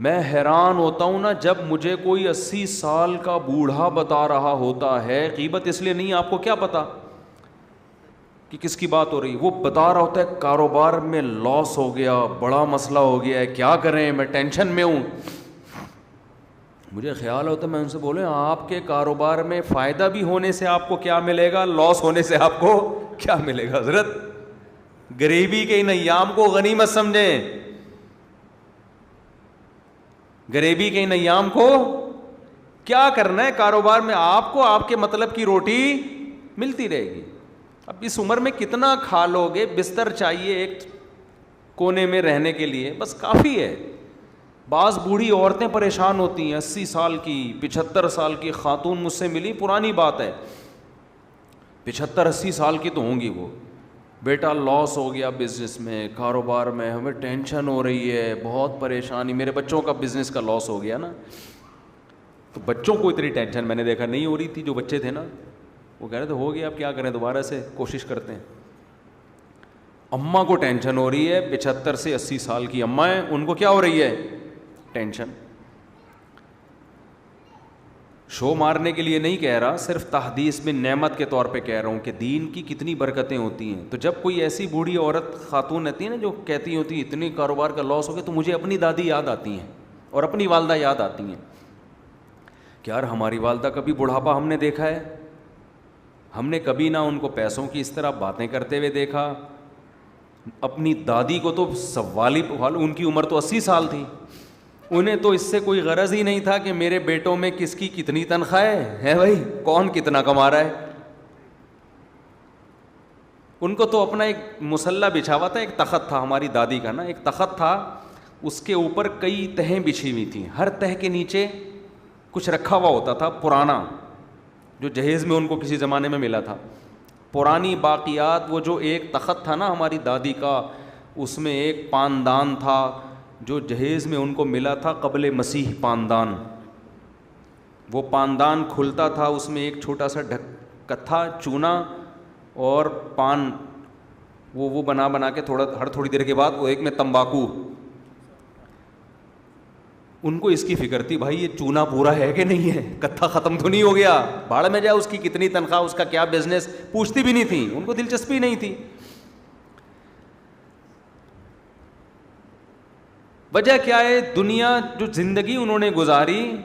میں حیران ہوتا ہوں نا جب مجھے کوئی 80 سال کا بوڑھا بتا رہا ہوتا ہے, غیبت اس لیے نہیں, آپ کو کیا پتا کہ کس کی بات ہو رہی, وہ بتا رہا ہوتا ہے کاروبار میں لاس ہو گیا, بڑا مسئلہ ہو گیا ہے, کیا کریں, میں ٹینشن میں ہوں. مجھے خیال ہوتا ہے میں ان سے بولیں آپ کے کاروبار میں فائدہ بھی ہونے سے آپ کو کیا ملے گا, لاس ہونے سے آپ کو کیا ملے گا. حضرت غریبی کے ان ایام کو غنیمت سمجھیں, غریبی کے ان ایام کو کیا کرنا ہے, کاروبار میں آپ کو آپ کے مطلب کی روٹی ملتی رہے گی. اب اس عمر میں کتنا کھا لو گے, بستر چاہیے ایک کونے میں رہنے کے لیے, بس کافی ہے. بعض بوڑھی عورتیں پریشان ہوتی ہیں, 80 سال کی 75 سال کی خاتون مجھ سے ملی, پرانی بات ہے, 75-80 سال کی تو ہوں گی وہ, بیٹا لاس ہو گیا بزنس میں, کاروبار میں, ہمیں ٹینشن ہو رہی ہے, بہت پریشانی, میرے بچوں کا بزنس کا لاس ہو گیا نا. تو بچوں کو اتنی ٹینشن میں نے دیکھا نہیں ہو رہی تھی, جو بچے تھے نا وہ کہہ رہے تھے ہو گیا اب کیا کریں, دوبارہ سے کوشش کرتے ہیں. اماں کو ٹینشن ہو رہی ہے, 75 سے 80 سال کی اماں ہیں, ان کو کیا ہو رہی ہے ٹینشن. شو مارنے کے لیے نہیں کہہ رہا, صرف تحدیث میں نعمت کے طور پہ کہہ رہا ہوں کہ دین کی کتنی برکتیں ہوتی ہیں. تو جب کوئی ایسی بوڑھی عورت خاتون رہتی ہے نا جو کہتی ہوتی ہے اتنی کاروبار کا لاس ہو گیا, تو مجھے اپنی دادی یاد آتی ہیں اور اپنی والدہ یاد آتی ہیں کہ یار ہماری والدہ کبھی بڑھاپا ہم نے دیکھا ہے, ہم نے کبھی نہ ان کو پیسوں کی اس طرح باتیں کرتے ہوئے دیکھا. اپنی دادی کو تو سوالی, ان کی عمر تو 80 سال تھی, انہیں تو اس سے کوئی غرض ہی نہیں تھا کہ میرے بیٹوں میں کس کی کتنی تنخواہ ہے بھائی, کون کتنا کما رہا ہے. ان کو تو اپنا ایک مسلح بچھا ہوا تھا, ایک تخت تھا ہماری دادی کا نا, ایک تخت تھا, اس کے اوپر کئی تہیں بچھی ہوئی تھیں, ہر تہ کے نیچے کچھ رکھا ہوا ہوتا تھا پرانا, جو جہیز میں ان کو کسی زمانے میں ملا تھا, پرانی باقیات. وہ جو ایک تخت تھا نا ہماری دادی کا, اس میں ایک پاندان تھا جو جہیز میں ان کو ملا تھا قبل مسیح پاندان. وہ پاندان کھلتا تھا, اس میں ایک چھوٹا سا ڈھکت تھا, چونا اور پان, وہ بنا کے ہر تھوڑی دیر کے بعد وہ ایک میں تمباکو. ان کو اس کی فکر تھی بھائی یہ چونا پورا ہے کہ نہیں ہے, کتھا ختم تو نہیں ہو گیا, بھاڑ میں جائے اس کی کتنی تنخواہ, اس کا کیا بزنس, پوچھتی بھی نہیں تھی, ان کو دلچسپی نہیں تھی. وجہ کیا ہے, دنیا جو زندگی انہوں نے گزاری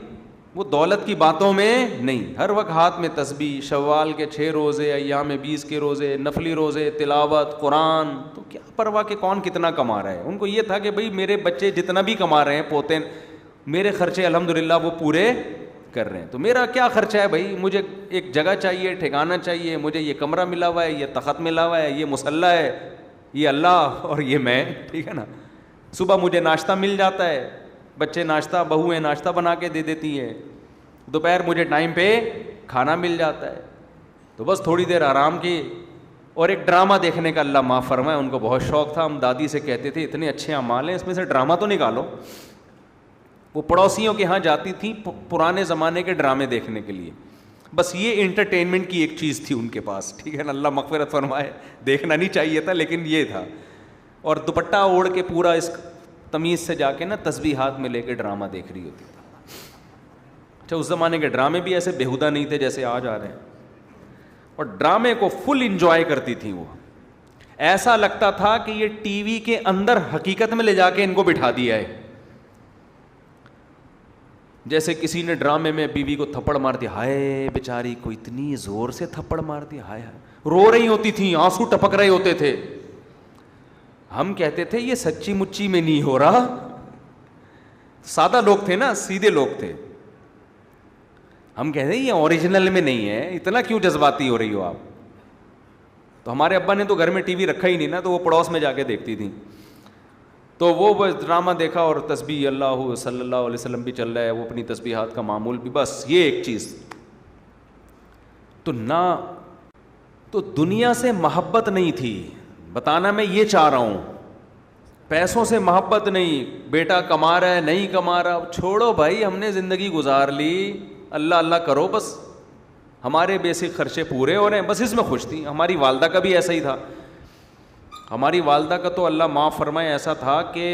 وہ دولت کی باتوں میں نہیں, ہر وقت ہاتھ میں تسبیح, شوال کے 6 روزے, ایام 20 کے روزے, نفلی روزے, تلاوت قرآن, تو کیا پرواہ کہ کون کتنا کما رہا ہے. ان کو یہ تھا کہ بھئی میرے بچے جتنا بھی کما رہے ہیں, پوتے, میرے خرچے الحمدللہ وہ پورے کر رہے ہیں, تو میرا کیا خرچہ ہے بھائی, مجھے ایک جگہ چاہیے, ٹھکانہ چاہیے, مجھے یہ کمرہ ملا ہوا ہے, یہ تخت ملا ہوا ہے, یہ مصلی ہے, یہ اللہ اور یہ میں, ٹھیک ہے نا. صبح مجھے ناشتہ مل جاتا ہے, بچے ناشتہ, بہویں ناشتہ بنا کے دے دیتی ہیں, دوپہر مجھے ٹائم پہ کھانا مل جاتا ہے, تو بس تھوڑی دیر آرام کی. اور ایک ڈرامہ دیکھنے کا اللہ معاف فرمائے, ان کو بہت شوق تھا, ہم دادی سے کہتے تھے اتنے اچھے اعمال ہیں اس میں سے ڈرامہ تو نکالو. وہ پڑوسیوں کے ہاں جاتی تھیں پرانے زمانے کے ڈرامے دیکھنے کے لیے, بس یہ انٹرٹینمنٹ کی ایک چیز تھی ان کے پاس, ٹھیک ہے نا, اللہ مغفرت فرمائے, دیکھنا نہیں چاہیے تھا لیکن یہ تھا. اور دوپٹہ اوڑھ کے پورا اس تمیز سے جا کے نا تسبیح ہاتھ میں لے کے ڈرامہ دیکھ رہی ہوتی تھی. اچھا اس زمانے کے ڈرامے بھی ایسے بےہودہ نہیں تھے جیسے آج آ رہے ہیں, اور ڈرامے کو فل انجوائے کرتی تھیں وہ, ایسا لگتا تھا کہ یہ ٹی وی کے اندر حقیقت میں لے جا کے ان کو بٹھا دیا ہے. جیسے کسی نے ڈرامے میں بیوی کو تھپڑ مار دیا, ہائے بیچاری کو اتنی زور سے تھپڑ مار دیا, ہائے ہائے, رو رہی ہوتی تھیں, آنسو ٹپک رہے ہوتے تھے. ہم کہتے تھے یہ سچی مچی میں نہیں ہو رہا, سادہ لوگ تھے نا, سیدھے لوگ تھے, ہم کہتے ہیں یہ اوریجنل میں نہیں ہے, اتنا کیوں جذباتی ہو رہی ہو آپ. تو ہمارے ابا نے تو گھر میں ٹی وی رکھا ہی نہیں نا, تو وہ پڑوس میں جا کے دیکھتی تھیں. تو وہ ڈرامہ دیکھا, اور تسبیح اللہ صلی اللہ علیہ وسلم بھی چل رہا ہے, وہ اپنی تسبیحات کا معمول بھی, بس یہ ایک چیز. تو نہ تو دنیا سے محبت نہیں تھی, بتانا میں یہ چاہ رہا ہوں, پیسوں سے محبت نہیں, بیٹا کما رہا ہے نہیں کما رہا, چھوڑو بھائی, ہم نے زندگی گزار لی, اللہ اللہ کرو, بس ہمارے بیسک خرچے پورے ہو رہے ہیں, بس اس میں خوش تھی. ہماری والدہ کا بھی ایسا ہی تھا. ہماری والدہ کا تو اللہ معاف فرمائے ایسا تھا کہ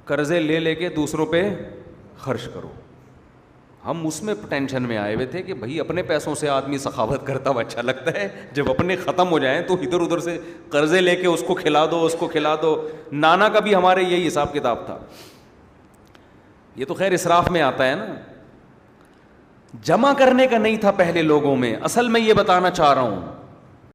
قرضے لے لے کے دوسروں پہ خرچ کرو. ہم اس میں ٹینشن میں آئے ہوئے تھے کہ بھائی اپنے پیسوں سے آدمی سخاوت کرتا ہوا اچھا لگتا ہے, جب اپنے ختم ہو جائیں تو ادھر ادھر سے قرضے لے کے اس کو کھلا دو, اس کو کھلا دو. نانا کا بھی ہمارے یہی حساب کتاب تھا. یہ تو خیر اسراف میں آتا ہے نا, جمع کرنے کا نہیں تھا پہلے لوگوں میں. اصل میں یہ بتانا چاہ رہا ہوں